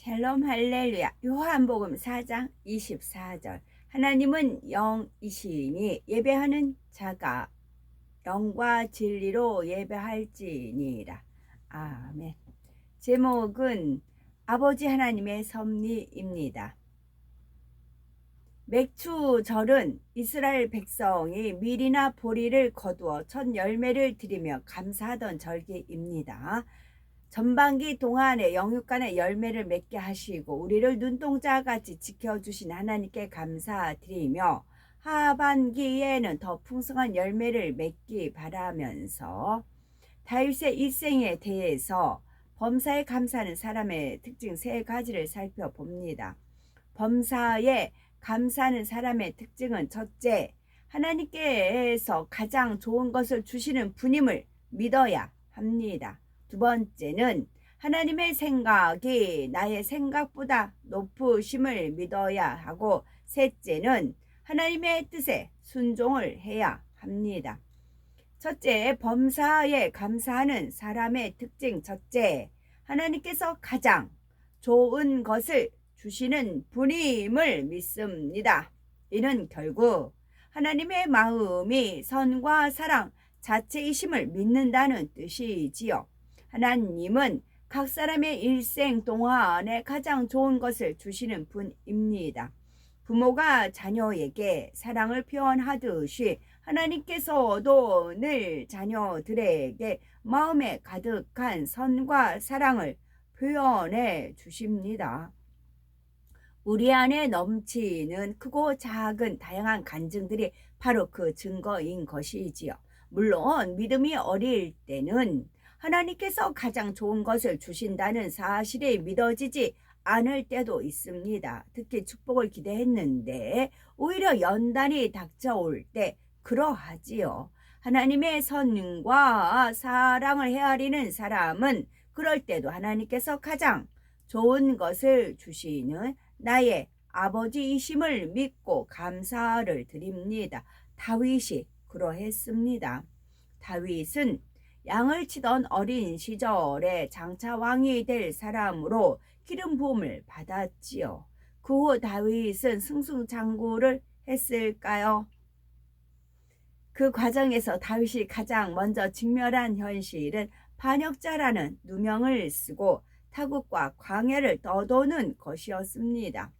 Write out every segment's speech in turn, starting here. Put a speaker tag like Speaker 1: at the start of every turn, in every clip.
Speaker 1: 샬롬 할렐루야. 요한복음 4장 24절. 하나님은 영이시니 예배하는 자가 영과 진리로 예배할지니라. 아멘. 제목은 아버지 하나님의 섭리입니다. 맥추절은 이스라엘 백성이 밀이나 보리를 거두어 첫 열매를 드리며 감사하던 절기입니다. 전반기 동안에 영육간의 열매를 맺게 하시고 우리를 눈동자같이 지켜주신 하나님께 감사드리며 하반기에는 더 풍성한 열매를 맺기 바라면서 다윗의 일생에 대해서 범사에 감사하는 사람의 특징 3가지를 살펴봅니다. 범사에 감사하는 사람의 특징은 첫째, 하나님께서 가장 좋은 것을 주시는 분임을 믿어야 합니다. 두 번째는 하나님의 생각이 나의 생각보다 높으심을 믿어야 하고, 셋째는 하나님의 뜻에 순종을 해야 합니다. 첫째, 범사에 감사하는 사람의 특징 첫째, 하나님께서 가장 좋은 것을 주시는 분임을 믿습니다. 이는 결국 하나님의 마음이 선과 사랑 자체이심을 믿는다는 뜻이지요. 하나님은 각 사람의 일생 동안에 가장 좋은 것을 주시는 분입니다. 부모가 자녀에게 사랑을 표현하듯이 하나님께서도 늘 자녀들에게 마음에 가득한 선과 사랑을 표현해 주십니다. 우리 안에 넘치는 크고 작은 다양한 간증들이 바로 그 증거인 것이지요. 물론 믿음이 어릴 때는 하나님께서 가장 좋은 것을 주신다는 사실이 믿어지지 않을 때도 있습니다. 특히 축복을 기대했는데 오히려 연단이 닥쳐올 때 그러하지요. 하나님의 선과 사랑을 헤아리는 사람은 그럴 때도 하나님께서 가장 좋은 것을 주시는 나의 아버지이심을 믿고 감사를 드립니다. 다윗이 그러했습니다. 다윗은 양을 치던 어린 시절에 장차 왕이 될 사람으로 기름 부음을 받았지요. 그 후 다윗은 승승장구를 했을까요? 그 과정에서 다윗이 가장 먼저 직면한 현실은 반역자라는 누명을 쓰고 타국과 광야를 떠도는 것이었습니다.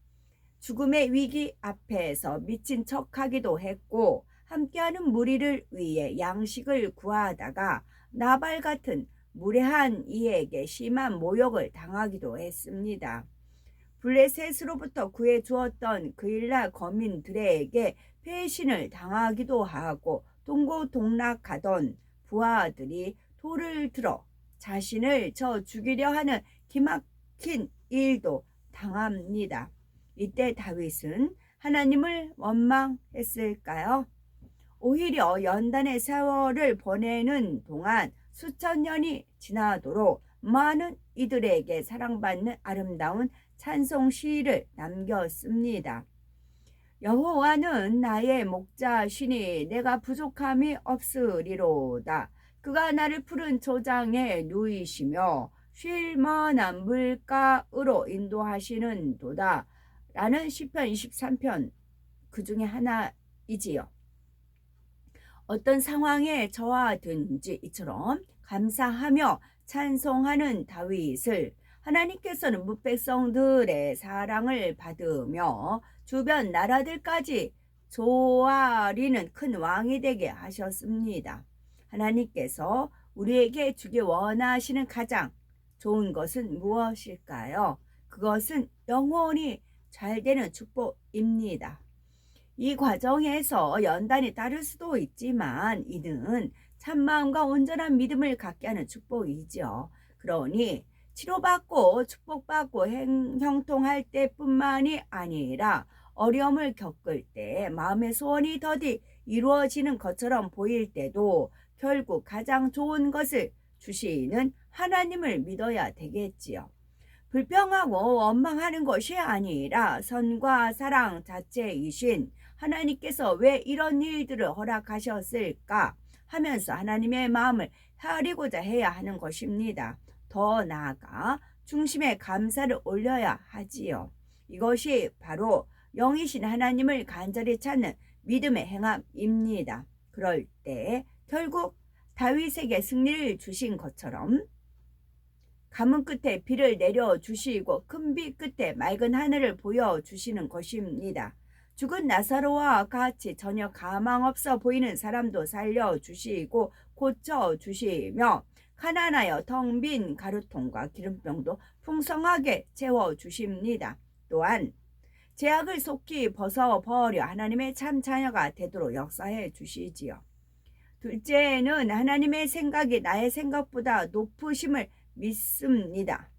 Speaker 1: 죽음의 위기 앞에서 미친 척하기도 했고 함께하는 무리를 위해 양식을 구하다가 나발 같은 무례한 이에게 심한 모욕을 당하기도 했습니다. 블레셋으로부터 구해주었던 그일라 거민들에게 배신을 당하기도 하고 동고동락하던 부하들이 돌을 들어 자신을 쳐 죽이려 하는 기막힌 일도 당합니다. 이때 다윗은 하나님을 원망했을까요? 오히려 연단의 세월을 보내는 동안 수천 년이 지나도록 많은 이들에게 사랑받는 아름다운 찬송 시를 남겼습니다. 여호와는 나의 목자시니 내가 부족함이 없으리로다. 그가 나를 푸른 초장에 누이시며 쉴 만한 물가으로 인도하시는 도다. 라는 시편 23편 그 중에 하나이지요. 어떤 상황에 처하든지 이처럼 감사하며 찬송하는 다윗을 하나님께서는 뭇백성들의 사랑을 받으며 주변 나라들까지 조아리는 큰 왕이 되게 하셨습니다. 하나님께서 우리에게 주기 원하시는 가장 좋은 것은 무엇일까요? 그것은 영원히 잘 되는 축복입니다. 이 과정에서 연단이 따를 수도 있지만 이는 참마음과 온전한 믿음을 갖게 하는 축복이죠. 그러니 치료받고 축복받고 형통할 때뿐만이 아니라 어려움을 겪을 때 마음의 소원이 더디 이루어지는 것처럼 보일 때도 결국 가장 좋은 것을 주시는 하나님을 믿어야 되겠지요. 불평하고 원망하는 것이 아니라 선과 사랑 자체이신 하나님께서 왜 이런 일들을 허락하셨을까 하면서 하나님의 마음을 헤아리고자 해야 하는 것입니다. 더 나아가 중심에 감사를 올려야 하지요. 이것이 바로 영이신 하나님을 간절히 찾는 믿음의 행함입니다. 그럴 때 결국 다윗에게 승리를 주신 것처럼 가뭄 끝에 비를 내려주시고 큰 비 끝에 맑은 하늘을 보여주시는 것입니다. 죽은 나사로와 같이 전혀 가망 없어 보이는 사람도 살려주시고 고쳐주시며 가난하여 텅 빈 가루통과 기름병도 풍성하게 채워주십니다. 또한 죄악을 속히 벗어버려 하나님의 참 자녀가 되도록 역사해 주시지요. 둘째는 하나님의 생각이 나의 생각보다 높으심을 믿습니다.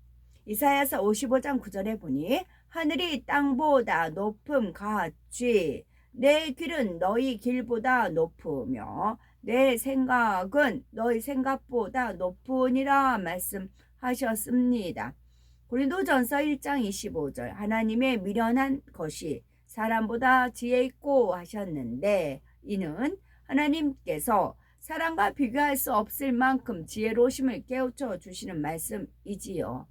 Speaker 1: 이사야서 55장 9절에 보니 하늘이 땅보다 높음 같이 내 길은 너희 길보다 높으며 내 생각은 너희 생각보다 높으니라 말씀하셨습니다. 고린도전서 1장 25절 하나님의 미련한 것이 사람보다 지혜 있고 하셨는데 이는 하나님께서 사람과 비교할 수 없을 만큼 지혜로우심을 깨우쳐 주시는 말씀이지요.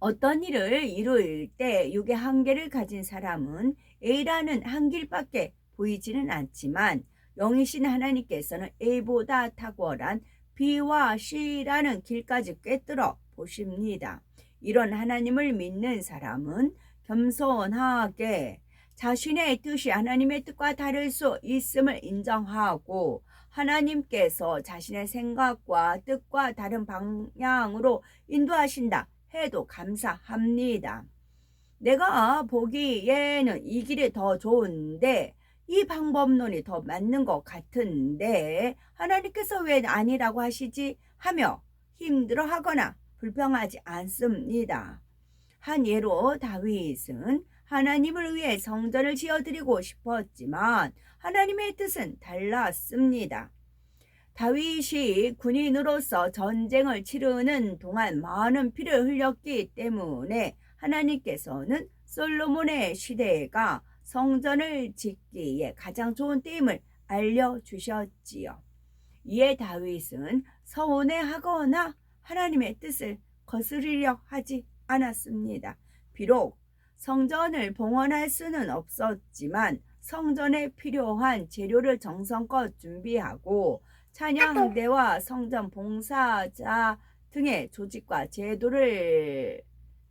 Speaker 1: 어떤 일을 이룰 때 육의 한계를 가진 사람은 A라는 한 길밖에 보이지는 않지만 영이신 하나님께서는 A보다 탁월한 B와 C라는 길까지 꿰뚫어 보십니다. 이런 하나님을 믿는 사람은 겸손하게 자신의 뜻이 하나님의 뜻과 다를 수 있음을 인정하고 하나님께서 자신의 생각과 뜻과 다른 방향으로 인도하신다 해도 감사합니다. 내가 보기에는 이 길이 더 좋은데 이 방법론이 더 맞는 것 같은데 하나님께서 왜 아니라고 하시지 하며 힘들어하거나 불평하지 않습니다. 한 예로 다윗은 하나님을 위해 성전을 지어드리고 싶었지만 하나님의 뜻은 달랐습니다. 다윗이 군인으로서 전쟁을 치르는 동안 많은 피를 흘렸기 때문에 하나님께서는 솔로몬의 시대가 성전을 짓기에 가장 좋은 때임을 알려주셨지요. 이에 다윗은 서운해하거나 하나님의 뜻을 거스르려 하지 않았습니다. 비록 성전을 봉헌할 수는 없었지만 성전에 필요한 재료를 정성껏 준비하고 찬양대와 성전 봉사자 등의 조직과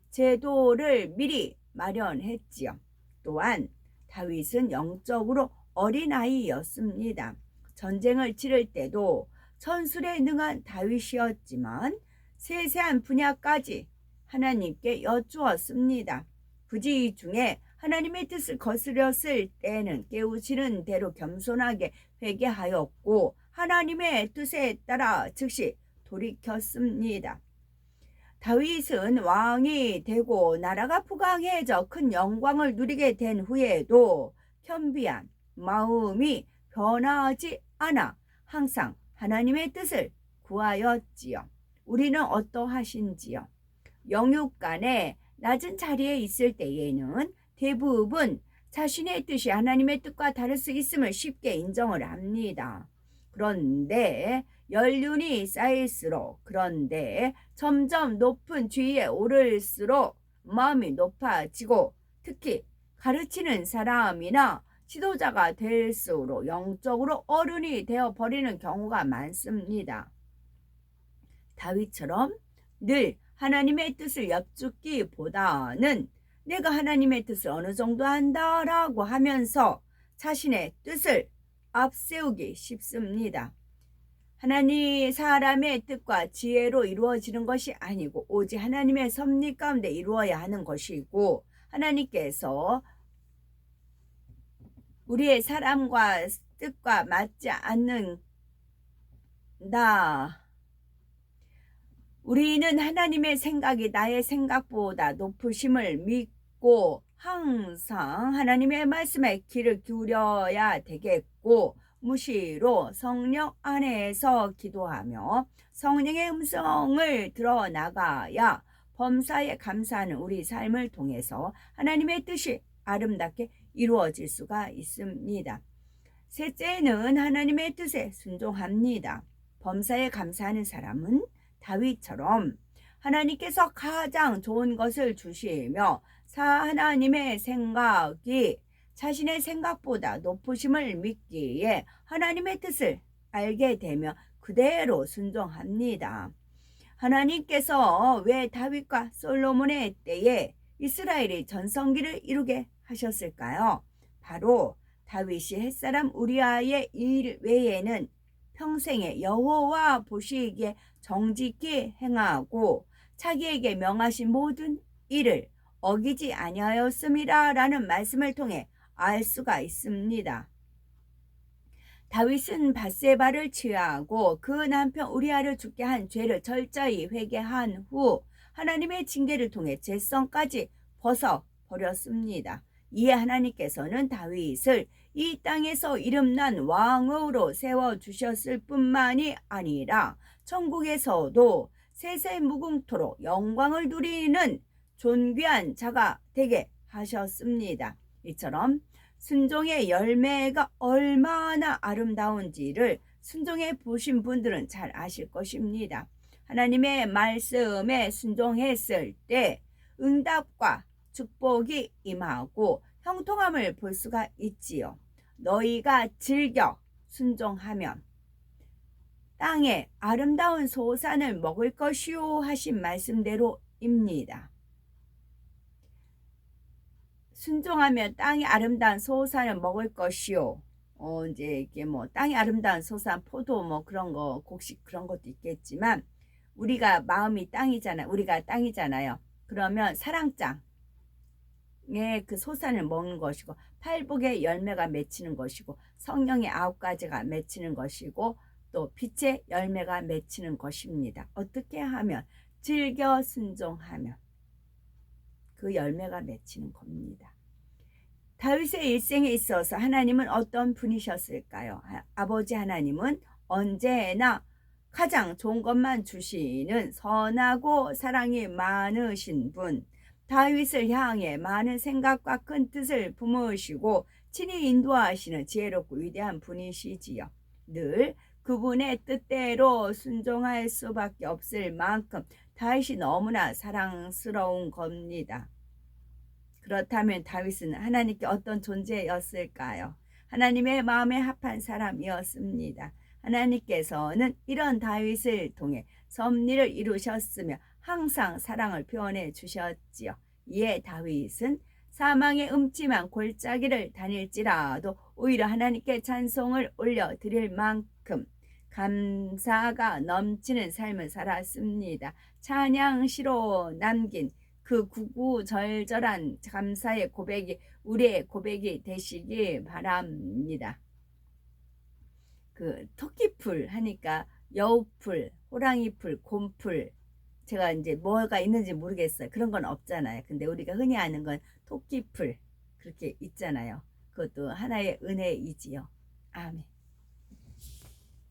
Speaker 1: 제도를 미리 마련했지요. 또한 다윗은 영적으로 어린아이였습니다. 전쟁을 치를 때도 천술에 능한 다윗이었지만 세세한 분야까지 하나님께 여쭈었습니다. 부지 중에 하나님의 뜻을 거스렸을 때는 깨우치는 대로 겸손하게 회개하였고 하나님의 뜻에 따라 즉시 돌이켰습니다. 다윗은 왕이 되고 나라가 부강해져 큰 영광을 누리게 된 후에도 겸비한 마음이 변하지 않아 항상 하나님의 뜻을 구하였지요. 우리는 어떠하신지요? 영육간에 낮은 자리에 있을 때에는 대부분 자신의 뜻이 하나님의 뜻과 다를 수 있음을 쉽게 인정을 합니다. 그런데 연륜이 쌓일수록 점점 높은 지위에 오를수록 마음이 높아지고 특히 가르치는 사람이나 지도자가 될수록 영적으로 어른이 되어버리는 경우가 많습니다. 다윗처럼 늘 하나님의 뜻을 엿듣기보다는 내가 하나님의 뜻을 어느 정도 한다라고 하면서 자신의 뜻을 앞세우기 쉽습니다. 하나님 사람의 뜻과 지혜로 이루어지는 것이 아니고 오직 하나님의 섭리 가운데 이루어야 하는 것이고 하나님께서 우리의 사람과 뜻과 맞지 않는다. 우리는 하나님의 생각이 나의 생각보다 높으심을 믿고 항상 하나님의 말씀에 귀를 기울여야 되겠고 무시로 성령 안에서 기도하며 성령의 음성을 드러나가야 범사에 감사하는 우리 삶을 통해서 하나님의 뜻이 아름답게 이루어질 수가 있습니다. 셋째는 하나님의 뜻에 순종합니다. 범사에 감사하는 사람은 다윗처럼 하나님께서 가장 좋은 것을 주시며 하나님의 생각이 자신의 생각보다 높으심을 믿기에 하나님의 뜻을 알게 되며 그대로 순종합니다. 하나님께서 왜 다윗과 솔로몬의 때에 이스라엘이 전성기를 이루게 하셨을까요? 바로 다윗이 햇사람 우리아의 일 외에는 평생에 여호와 보시기에 정직히 행하고 자기에게 명하신 모든 일을 어기지 아니하였음이라 라는 말씀을 통해 알 수가 있습니다. 다윗은 밧세바를 취하고 그 남편 우리아를 죽게 한 죄를 철저히 회개한 후 하나님의 징계를 통해 죄성까지 벗어버렸습니다. 이에 하나님께서는 다윗을 이 땅에서 이름난 왕으로 세워주셨을 뿐만이 아니라 천국에서도 세세무궁토록 영광을 누리는 존귀한 자가 되게 하셨습니다. 이처럼 순종의 열매가 얼마나 아름다운지를 순종해 보신 분들은 잘 아실 것입니다. 하나님의 말씀에 순종했을 때 응답과 축복이 임하고 형통함을 볼 수가 있지요. 너희가 즐겨 순종하면 땅에 아름다운 소산을 먹을 것이요 하신 말씀대로입니다. 순종하면 땅이 아름다운 소산을 먹을 것이요. 이제 이게 뭐 땅이 아름다운 소산, 포도 뭐 그런 거, 곡식 그런 것도 있겠지만 우리가 마음이 땅이잖아요. 우리가 땅이잖아요. 그러면 사랑장에 그 소산을 먹는 것이고 팔복의 열매가 맺히는 것이고 성령의 9가지가 맺히는 것이고 또 빛의 열매가 맺히는 것입니다. 어떻게 하면? 즐겨 순종하면 그 열매가 맺히는 겁니다. 다윗의 일생에 있어서 하나님은 어떤 분이셨을까요? 아버지 하나님은 언제나 가장 좋은 것만 주시는 선하고 사랑이 많으신 분, 다윗을 향해 많은 생각과 큰 뜻을 품으시고 친히 인도하시는 지혜롭고 위대한 분이시지요. 늘 그분의 뜻대로 순종할 수밖에 없을 만큼 다윗이 너무나 사랑스러운 겁니다. 그렇다면 다윗은 하나님께 어떤 존재였을까요? 하나님의 마음에 합한 사람이었습니다. 하나님께서는 이런 다윗을 통해 섭리를 이루셨으며 항상 사랑을 표현해 주셨지요. 이에 다윗은 사망의 음침한 골짜기를 다닐지라도 오히려 하나님께 찬송을 올려드릴 만큼 감사가 넘치는 삶을 살았습니다. 찬양시로 남긴 그 구구절절한 감사의 고백이 우리의 고백이 되시기 바랍니다. 그 토끼풀 하니까 여우풀, 호랑이풀, 곰풀, 제가 이제 뭐가 있는지 모르겠어요. 그런 건 없잖아요. 근데 우리가 흔히 아는 건 토끼풀 그렇게 있잖아요. 그것도 하나의 은혜이지요. 아멘.